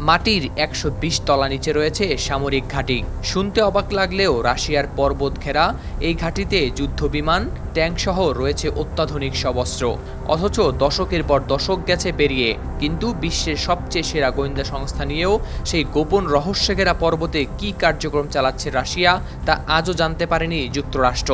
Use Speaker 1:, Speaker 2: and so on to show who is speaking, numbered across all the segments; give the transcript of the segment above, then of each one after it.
Speaker 1: মাটির ১২০ তলা নিচে রয়েছে সামরিক ঘাঁটি। শুনতে অবাক লাগলেও রাশিয়ার পর্বত ঘেরা এই ঘাঁটিতে যুদ্ধবিমান, ট্যাঙ্কসহ রয়েছে অত্যাধুনিক সব অস্ত্র। অথচ দশকের পর দশক গেছে পেরিয়ে, কিন্তু বিশ্বের সবচেয়ে সেরা গোয়েন্দা সংস্থা নিয়েও সেই গোপন রহস্যে ঘেরা পর্বতে কী কার্যক্রম চালাচ্ছে রাশিয়া, তা আজও জানতে পারেনি যুক্তরাষ্ট্র।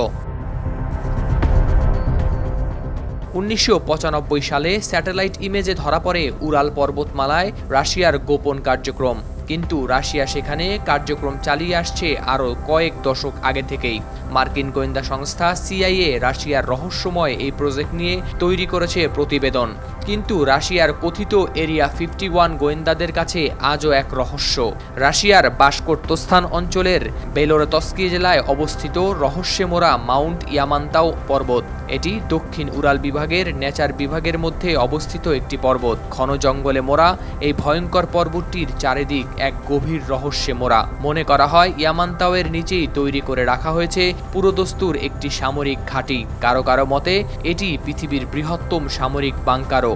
Speaker 1: ১৯৯৫ সালে স্যাটেলাইট ইমেজে ধরা পড়ে উরাল পর্বতমালায় রাশিয়ার গোপন কার্যক্রম, কিন্তু রাশিয়া সেখানে কার্যক্রম চালিয়ে আসছে আরও কয়েক দশক আগে থেকেই। মার্কিন গোয়েন্দা সংস্থা সিআইএ রাশিয়ার রহস্যময় এই প্রজেক্ট নিয়ে তৈরি করেছে প্রতিবেদন, কিন্তু রাশিয়ার কথিত এরিয়া 51 গোয়েন্দাদের কাছে আজও এক রহস্য। রাশিয়ার বাশকোর্তস্থান অঞ্চলের বেলোরতস্কি জেলায় অবস্থিত রহস্যে মোড়া মাউন্ট ইয়ামান্তাও পর্বত। এটি দক্ষিণ উরাল বিভাগের নেচার বিভাগের মধ্যে অবস্থিত একটি পর্বত। ঘন জঙ্গলে মোড়া এই ভয়ঙ্কর পর্বতটির চারিদিক এক গভীর রহস্যে মোড়া। মনে করা হয় ইয়ামান্তাওয়ের নিচেই তৈরি করে রাখা হয়েছে পুরোদস্তুর একটি সামরিক ঘাঁটি। কারো কারো মতে এটি পৃথিবীর বৃহত্তম সামরিক বাংকারও।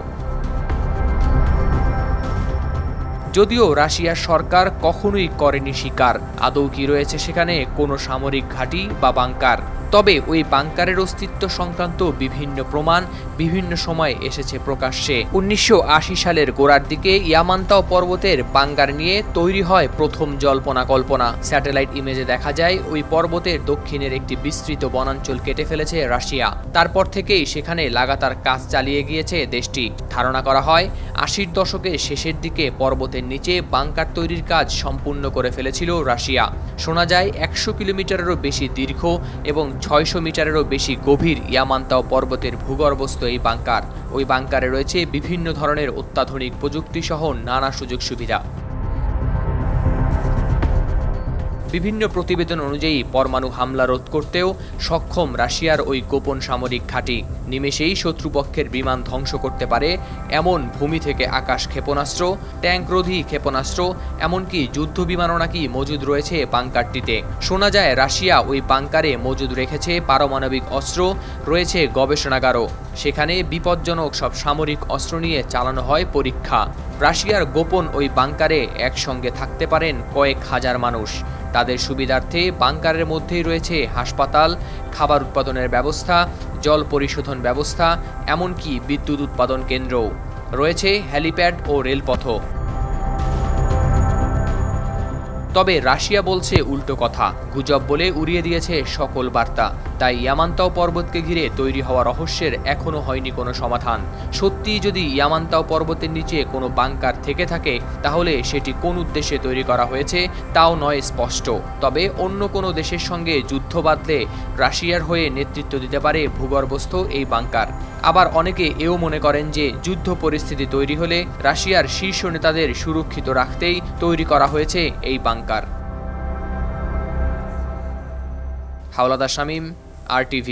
Speaker 1: যদিও রাশিয়ার সরকার কখনোই করেনি স্বীকার আদৌ কি রয়েছে সেখানে কোনো সামরিক ঘাঁটি বা বাংকার। তবে ওই বাংকারের অস্তিত্ব সংক্রান্ত বিভিন্ন প্রমাণ বিভিন্ন সময় এসেছে প্রকাশ্যে। ১৯৮০ সালের গোড়ার দিকে ইয়ামান্তাও পর্বতের বাংকার নিয়ে তৈরি হয় প্রথম জল্পনা কল্পনা। স্যাটেলাইট ইমেজে দেখা যায় ওই পর্বতের দক্ষিণের একটি বিস্তৃত বনাঞ্চল কেটে ফেলেছে রাশিয়া। তারপর থেকেই সেখানে লাগাতার কাজ চালিয়ে গিয়েছে দেশটি। ধারণা করা হয় ৮০ দশকের শেষের দিকে পর্বতের নিচে বাংকার তৈরির কাজ সম্পূর্ণ করে ফেলেছিল রাশিয়া। শোনা যায় ১০০ কিলোমিটারেরও বেশি দীর্ঘ এবং ৬০০ মিটারেরও বেশি গভীর ইয়ামান্তাও পর্বতের ভূগর্ভস্থ এই বাংকার। ওই বাংকারে রয়েছে বিভিন্ন ধরনের অত্যাধুনিক প্রযুক্তি সহ নানা সুযোগ সুবিধা। বিভিন্ন প্রতিবেদন অনুযায়ী পরমাণু হামলা রোধ করতেও সক্ষম রাশিয়ার ওই গোপন সামরিক ঘাঁটি। নিমেষেই শত্রুপক্ষের বিমান ধ্বংস করতে পারে এমন ভূমি থেকে আকাশ ক্ষেপণাস্ত্র, ট্যাঙ্করোধী ক্ষেপণাস্ত্র, এমনকি যুদ্ধ বিমানও নাকি মজুদ রয়েছে বাংকারটিতে। শোনা যায় রাশিয়া ওই বাংকারে মজুদ রেখেছে পারমাণবিক অস্ত্র, রয়েছে গবেষণাগারও। সেখানে বিপজ্জনক সব সামরিক অস্ত্র নিয়ে চালানো হয় পরীক্ষা। রাশিয়ার গোপন ওই বাংকারে একসঙ্গে থাকতে পারেন কয়েক হাজার মানুষ। তাদের সুবিধার্থে বাংকারের মধ্যেই রয়েছে হাসপাতাল, খাবার উৎপাদনের ব্যবস্থা, জল পরিশোধন ব্যবস্থা, এমনকি বিদ্যুৎ উৎপাদন কেন্দ্রও। রয়েছে হেলিপ্যাড ও রেলপথও। তবে রাশিয়া বলছে উল্টো কথা, গুজব বলে উড়িয়ে দিয়েছে সকল বার্তা। তাই ইয়ামান্তাও পর্বতকে ঘিরে তৈরি হওয়া রহস্যের এখনও হয়নি কোনো সমাধান। সত্যিই যদি ইয়ামান্তাও পর্বতের নিচে কোনো বাংকার থেকে থাকে, তাহলে সেটি কোন উদ্দেশ্যে তৈরি করা হয়েছে তাও নয় স্পষ্ট। তবে অন্য কোনো দেশের সঙ্গে যুদ্ধ বাঁধলে রাশিয়ার হয়ে নেতৃত্ব দিতে পারে ভূগর্ভস্থ এই বাংকার। আবার অনেকে এও মনে করেন যে যুদ্ধ পরিস্থিতি তৈরি হলে রাশিয়ার শীর্ষ নেতাদের সুরক্ষিত রাখতেই তৈরি করা হয়েছে এই বাংকার। হাওলাদার শামীম, RTV।